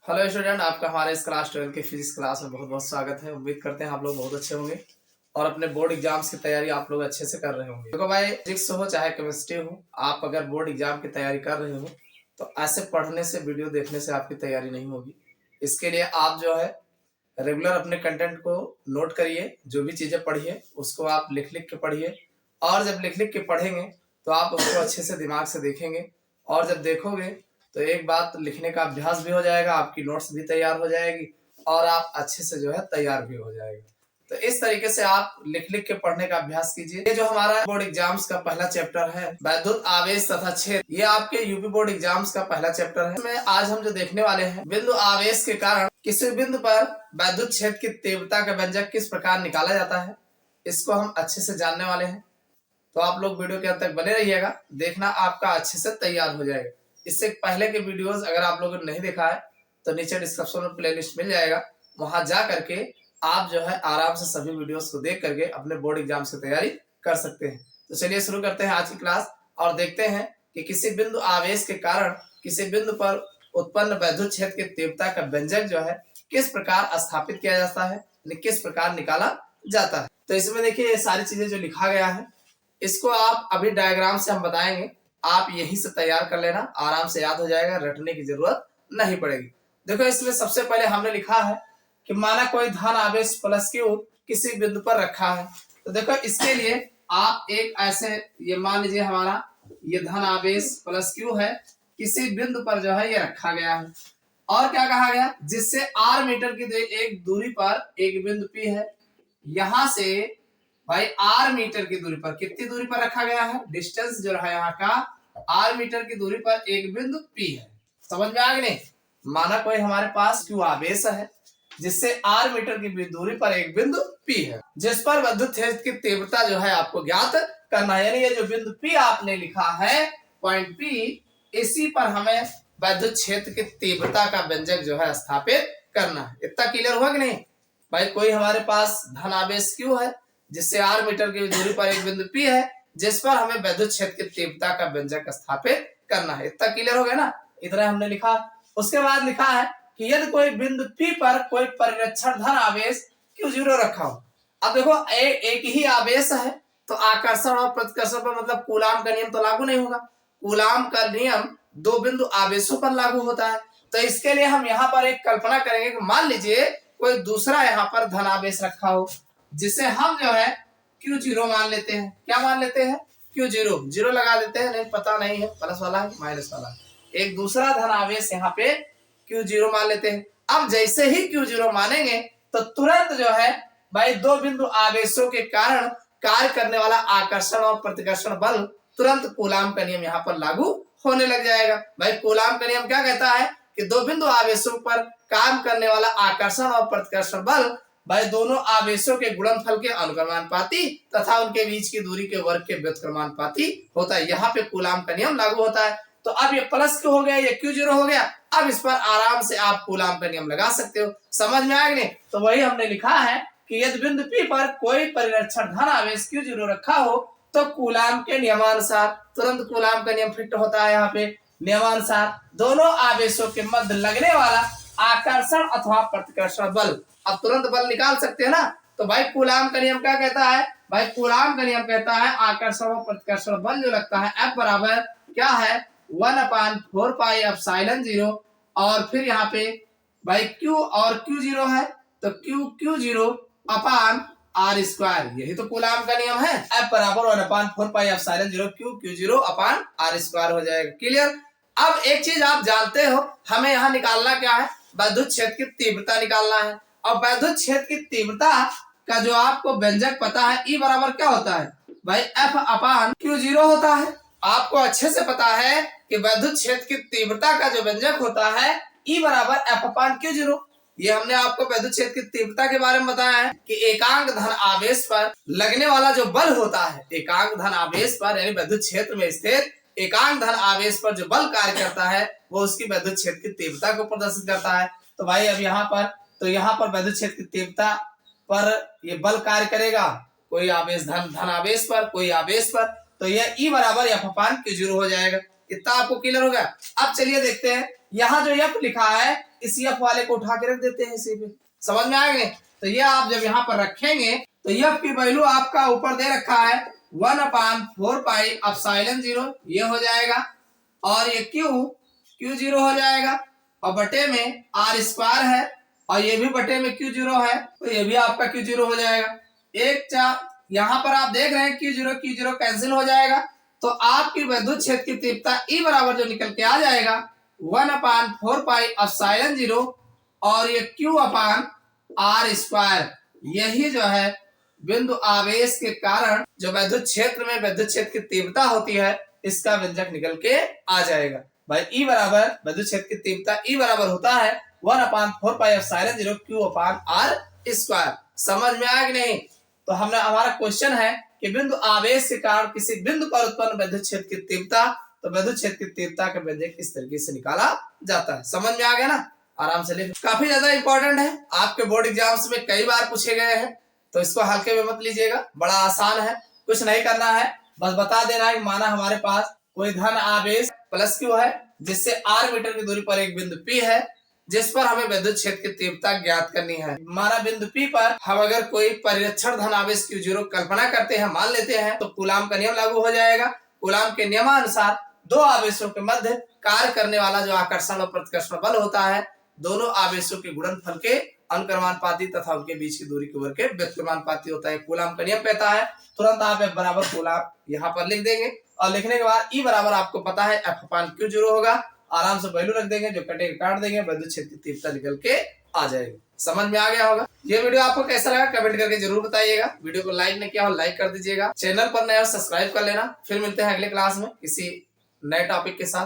Hello student, आपका हमारे इस क्लास 12 के फिजिक्स क्लास में बहुत बहुत स्वागत है। उम्मीद करते हैं आप लोग बहुत अच्छे होंगे और अपने बोर्ड एग्जाम्स की तैयारी आप लोग अच्छे से कर रहे होंगे। देखो भाई, फिजिक्स हो चाहे केमिस्ट्री हो, आप अगर बोर्ड एग्जाम की तैयारी कर रहे हो तो ऐसे पढ़ने से, वीडियो देखने से आपकी तैयारी नहीं होगी। इसके लिए आप जो है रेगुलर अपने कंटेंट को नोट करिए, जो भी चीजें पढ़िए उसको आप लिख लिख के पढ़िए। और जब लिख लिख के पढ़ेंगे तो आप उसको अच्छे से दिमाग से देखेंगे, और जब देखोगे तो एक बात, लिखने का अभ्यास भी हो जाएगा, आपकी नोट्स भी तैयार हो जाएगी और आप अच्छे से जो है तैयार भी हो जाएगा। तो इस तरीके से आप लिख लिख के पढ़ने का अभ्यास कीजिए। ये जो हमारा बोर्ड एग्जाम्स का पहला चैप्टर है, वैद्युत आवेश तथा क्षेत्र, ये आपके यूपी बोर्ड एग्जाम्स का पहला चैप्टर है। इसमें आज हम जो देखने वाले हैं, बिंदु आवेश के कारण किसी बिंदु पर वैद्युत क्षेत्र की तीव्रता का व्यंजक किस प्रकार निकाला जाता है, इसको हम अच्छे से जानने वाले हैं। तो आप लोग वीडियो के अंत तक बने रहिएगा, देखना आपका अच्छे से तैयार हो जाएगा। इससे पहले के वीडियोस अगर आप लोगों ने नहीं देखा है तो नीचे डिस्क्रिप्शन में प्लेलिस्ट मिल जाएगा, वहां जा करके आप जो है आराम से सभी वीडियोस को देख करके अपने बोर्ड एग्जाम की तैयारी कर सकते हैं। तो चलिए शुरू करते हैं आज की क्लास और देखते हैं कि किसी बिंदु आवेश के कारण किसी बिंदु पर उत्पन्न वैद्युत क्षेत्र की तीव्रता का व्यंजक जो है किस प्रकार स्थापित किया जाता है, किस प्रकार निकाला जाता है। तो इसमें देखिए ये सारी चीजें जो लिखा गया है, इसको आप अभी डायग्राम से हम बताएंगे, आप यहीं से तैयार कर लेना, आराम से याद हो जाएगा, रटने की जरूरत नहीं पड़ेगी। देखो इसमें सबसे पहले हमने लिखा है कि माना कोई धन आवेश प्लस क्यू किसी बिंदु पर रखा है। तो देखो इसके लिए आप एक ऐसे, ये मान लीजिए हमारा ये धन आवेश प्लस क्यू है, किसी बिंदु पर जो है ये रखा गया है। और क्या कहा गया, जिससे आर मीटर की एक दूरी पर एक बिंदु पी है। यहां से भाई आर मीटर की दूरी पर, कितनी दूरी पर रखा गया है, डिस्टेंस जो है यहाँ का आर मीटर की दूरी पर एक बिंदु पी है। समझ में आ गई नहीं? माना कोई हमारे पास क्यू आवेश है जिससे आर मीटर की दूरी पर एक बिंदु पी है, जिस पर विद्युत क्षेत्र की तीव्रता जो है आपको ज्ञात करना है। यानी ये जो बिंदु पी आपने लिखा है, पॉइंट पी, इसी पर हमें विद्युत क्षेत्र की तीव्रता का व्यंजक जो है स्थापित करना है। इतना क्लियर हुआ कि नहीं भाई? कोई हमारे पास धन आवेश क्यू है जिससे आर मीटर की दूरी पर एक बिंदु पी है, जिस पर हमें विद्युत क्षेत्र की तीव्रता का व्यंजक स्थापित करना है। इतना क्लियर हो गया ना? इतना हमने लिखा। उसके बाद लिखा है कि यदि कोई बिंदु पी पर कोई परिरक्षण धन आवेश Q0 रखा हो। अब देखो एक ही आवेश है तो आकर्षण और प्रतिकर्षण पर मतलब कूलाम का नियम तो लागू नहीं होगा। कूलाम का नियम दो बिंदु आवेशों पर लागू होता है। तो इसके लिए हम यहाँ पर एक कल्पना करेंगे कि मान लीजिए कोई दूसरा यहाँ पर धन आवेश रखा हो, जिसे हम जो है Q0 मान लेते हैं। क्या मान लेते हैं? Q0, जीरो लगा देते हैं, नहीं पता नहीं है प्लस वाला है माइनस वाला है। एक दूसरा धन आवेश यहाँ पे Q0 मान लेते हैं। अब जैसे ही Q0 मानेंगे तो तुरंत जो है भाई दो बिंदु आवेशों के कारण कार्य करने वाला आकर्षण और प्रतिकर्षण बल तुरंत कूलाम का नियम यहाँ पर लागू होने लग जाएगा। भाई कूलाम का नियम क्या कहता है कि दो बिंदु आवेशों पर काम करने वाला आकर्षण और प्रतिकर्षण बल भाई दोनों आवेशों के गुणनफल के अनुक्रमानुपाती तथा उनके बीच की दूरी के वर्ग के व्युत्क्रमानुपाती होता है। यहाँ पे कूलाम का नियम लागू होता है। तो अब ये प्लस क्यू हो गया, ये Q0 हो गया। अब इस पर आराम से आप कूलाम का नियम लगा सकते हो। समझ में आया कि नहीं? तो वही हमने लिखा है कि यदि बिंदु P पर कोई परिरक्षण धन आवेश Q0 रखा हो तो कूलाम के नियमानुसार तुरंत कूलाम का नियम फिट होता है। यहाँ पे नियमानुसार दोनों आवेशों के मध्य लगने वाला आकर्षण अथवा प्रतिकर्षण बल, अब तुरंत बल निकाल सकते हैं ना। तो भाई कूलाम का नियम क्या कहता है? भाई कूलाम का नियम कहता है आकर्षण और प्रतिकर्षण बल जो लगता है F बराबर क्या है, 1/4 पाई एप्सिलॉन 0, और फिर यहाँ पे भाई Q और Q0 है तो Q0 अपान आर स्क्वायर, यही तो कूलाम का नियम है। F बराबर 1/4 pi epsilon 0 Q0 upon R square हो जाएगा। क्लियर? अब एक चीज आप जानते हो, हमें यहाँ निकालना क्या है, विद्युत क्षेत्र की तीव्रता निकालना है। और विद्युत क्षेत्र की तीव्रता का जो आपको व्यंजक पता है, E बराबर क्या होता है भाई, F अपान Q0 होता है। आपको अच्छे से पता है कि विद्युत क्षेत्र की तीव्रता का जो व्यंजक होता है E बराबर F अपान Q0। ये हमने आपको विद्युत क्षेत्र की तीव्रता के बारे में बताया है कि एकांक धन आवेश पर लगने वाला जो बल होता है, एकांक धन आवेश पर यानी विद्युत क्षेत्र में स्थित एकांक धन आवेश पर जो बल कार्य करता है वो उसकी विद्युत क्षेत्र की तीव्रता को प्रदर्शित करता है। तो भाई अब यहाँ पर विद्युत क्षेत्र की तीव्रता पर ये बल कार्य करेगा, कोई आवेश धन आवेश पर, कोई आवेश पर, तो यह E बराबर F अपान Q0 हो जाएगा। इतना आपको क्लियर होगा? अब चलिए देखते हैं यहाँ जो F लिखा है इस F वाले को उठा के रख देते हैं इसी पे। समझ में आ गए? तो ये आप जब यहाँ पर रखेंगे तो F की वैल्यू आपका ऊपर दे रखा है 1/4 पाई एप्सिलॉन 0 ये हो जाएगा, और ये Q0 हो जाएगा, और बटे में R स्क्वायर है, और ये भी बटे में Q0 है, तो ये भी आपका Q0 हो जाएगा। एक यहाँ पर आप देख रहे हैं Q0 कैंसिल हो जाएगा, तो आपकी विद्युत क्षेत्र की तीव्रता E बराबर जो निकल के आ जाएगा 1/4 पाई एप्सिलॉन 0 और ये Q/R स्क्वायर। यही जो है बिंदु आवेश के कारण जो विद्युत क्षेत्र में विद्युत क्षेत्र की तीव्रता होती है इसका व्यंजक निकल के आ जाएगा। भाई E बराबर विद्युत क्षेत्र की तीव्रता E बराबर होता है 1/4 पाई एप्सिलॉन 0 Q/R स्क्वायर। समझ में आया कि नहीं? तो हमारा क्वेश्चन है कि बिंदु आवेश के कारण किसी बिंदु पर उत्पन्न विद्युत क्षेत्र की तीव्रता, तो विद्युत क्षेत्र की तीव्रता का व्यंजक इस तरीके से निकाला जाता है। समझ में आ गया ना? आराम से लिख। काफी ज्यादा इंपॉर्टेंट है, आपके बोर्ड एग्जाम्स में कई बार पूछे गए हैं, तो इसको हल्के में मत लीजिएगा। बड़ा आसान है, कुछ नहीं करना है, बस बता देना है माना हमारे पास कोई धन आवेश प्लस Q है जिससे R मीटर की दूरी पर एक बिंदु P है जिस पर हमें विद्युत क्षेत्र की तीव्रता ज्ञात करनी है। हमारा बिंदु P पर हम अगर कोई परिरक्षण धन आवेश Q0 कल्पना करते हैं, मान लेते हैं, तो कूलाम का नियम लागू हो जाएगा। कूलाम के नियमानुसार दो आवेशों के मध्य कार्य करने वाला जो आकर्षण और प्रतिकर्षण बल होता है, दोनों आवेशों के गुणनफल के अनुक्रमानुपाती तथा उनके बीच की दूरी के वर्ग के व्युत्क्रमानुपाती होता है। कूलाम का नियम कहता है, तुरंत आप F बराबर कूलाम यहाँ पर लिख देंगे, और लिखने के बाद E बराबर आपको पता है F/Q0 होगा। आराम से वैल्यू रख देंगे, जो कटेगा काट देंगे, विद्युत क्षेत्र की तीव्रता निकल के आ जाएगी। समझ में आ गया होगा? ये वीडियो आपको कैसा लगा कमेंट करके जरूर बताइएगा। वीडियो को लाइक नहीं किया हो लाइक कर दीजिएगा, चैनल पर नया सब्सक्राइब कर लेना। फिर मिलते हैं अगले क्लास में किसी नए टॉपिक के साथ।